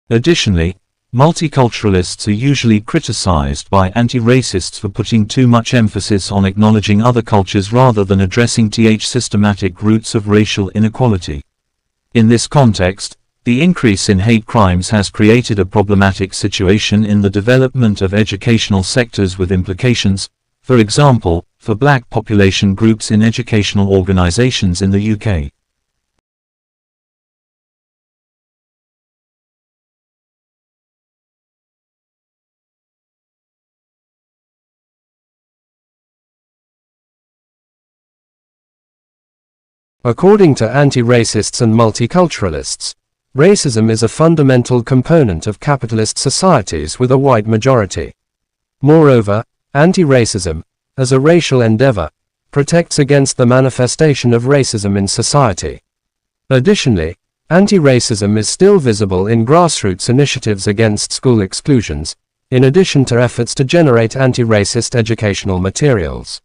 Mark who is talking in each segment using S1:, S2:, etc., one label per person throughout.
S1: Additionally, multiculturalists are usually criticized by anti-racists for putting too much emphasis on acknowledging other cultures rather than addressing the systematic roots of racial inequality. In this context, the increase in hate crimes has created a problematic situation in the development of educational sectors with implications, for example, for black population groups in educational organizations in the UK.
S2: According to anti-racists and multiculturalists, racism is a fundamental component of capitalist societies with a white majority. Moreover, anti-racism, as a racial endeavor, protects against the manifestation of racism in society. Additionally, anti-racism is still visible in grassroots initiatives against school exclusions, in addition to efforts to generate anti-racist educational materials.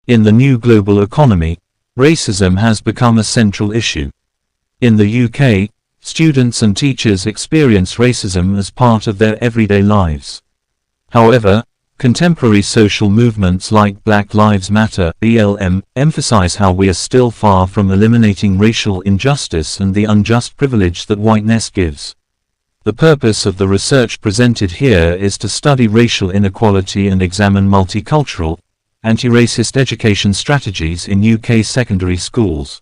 S1: In the new global economy, racism has become a central issue. In the UK, students and teachers experience racism as part of their everyday lives. However, contemporary social movements like Black Lives Matter (BLM) emphasize how we are still far from eliminating racial injustice and the unjust privilege that whiteness gives. The purpose of the research presented here is to study racial inequality and examine multicultural, anti-racist education strategies in UK secondary schools.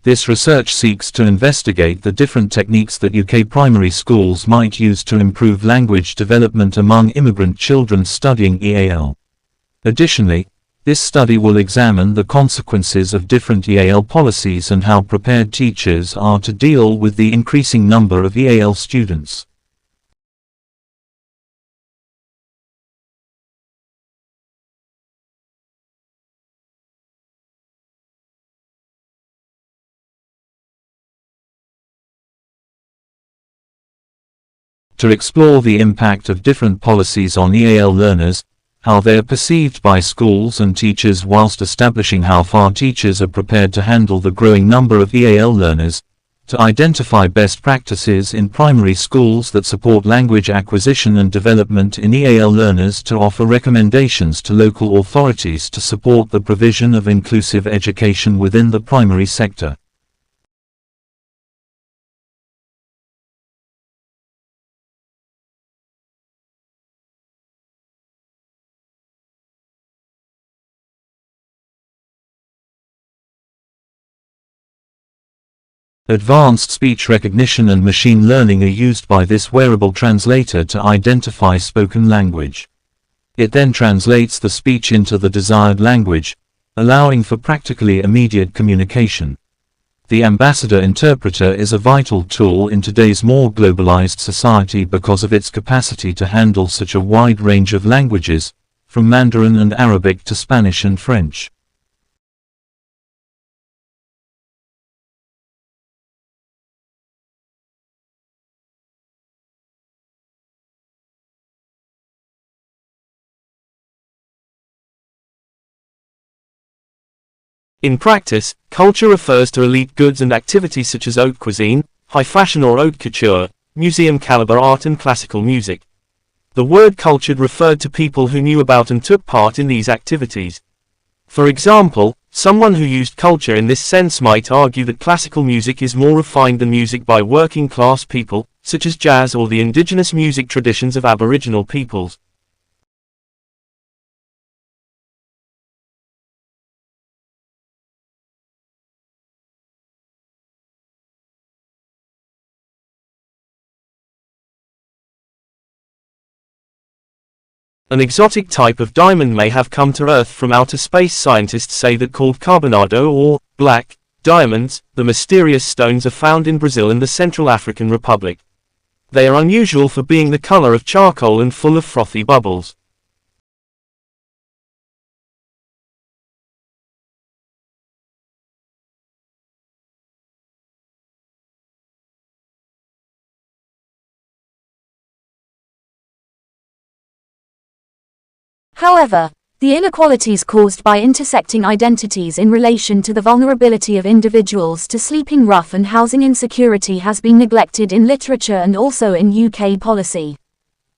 S1: This research seeks to investigate the different techniques that UK primary schools might use to improve language development among immigrant children studying EAL. Additionally, this study will examine the consequences of different EAL policies and how prepared teachers are to deal with the increasing number of EAL students. To explore the impact of different policies on EAL learners, how they are perceived by schools and teachers, whilst establishing how far teachers are prepared to handle the growing number of EAL learners, to identify best practices in primary schools that support language acquisition and development in EAL learners, to offer recommendations to local authorities to support the provision of inclusive education within the primary sector. Advanced speech recognition and machine learning are used by this wearable translator to identify spoken language. It then translates the speech into the desired language, allowing for practically immediate communication. The ambassador interpreter is a vital tool in today's more globalized society because of its capacity to handle such a wide range of languages, from Mandarin and Arabic to Spanish and French.
S3: In practice, culture refers to elite goods and activities such as haute cuisine, high fashion or haute couture, museum-caliber art and classical music. The word cultured referred to people who knew about and took part in these activities. For example, someone who used culture in this sense might argue that classical music is more refined than music by working-class people, such as jazz or the indigenous music traditions of Aboriginal peoples. An exotic type of diamond may have come to Earth from outer space. Scientists say that, called carbonado or black, Diamonds, the mysterious stones, are found in Brazil and the Central African Republic. They are unusual for being the color of charcoal and full of frothy bubbles.
S4: However, the inequalities caused by intersecting identities in relation to the vulnerability of individuals to sleeping rough and housing insecurity has been neglected in literature and also in UK policy.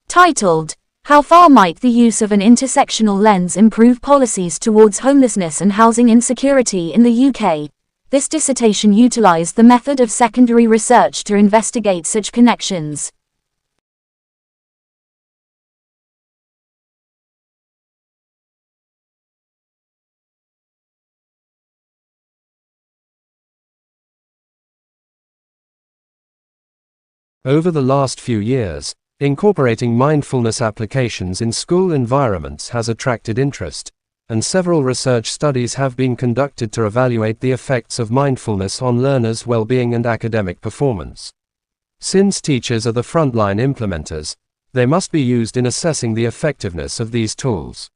S4: Titled, "How Far Might the Use of an Intersectional Lens Improve Policies Towards Homelessness and Housing Insecurity in the UK?" This dissertation utilized the method of secondary research to investigate such connections.
S2: Over the last few years, incorporating mindfulness applications in school environments has attracted interest, and several research studies have been conducted to evaluate the effects of mindfulness on learners' well-being and academic performance. Since teachers are the frontline implementers, they must be used in assessing the effectiveness of these tools.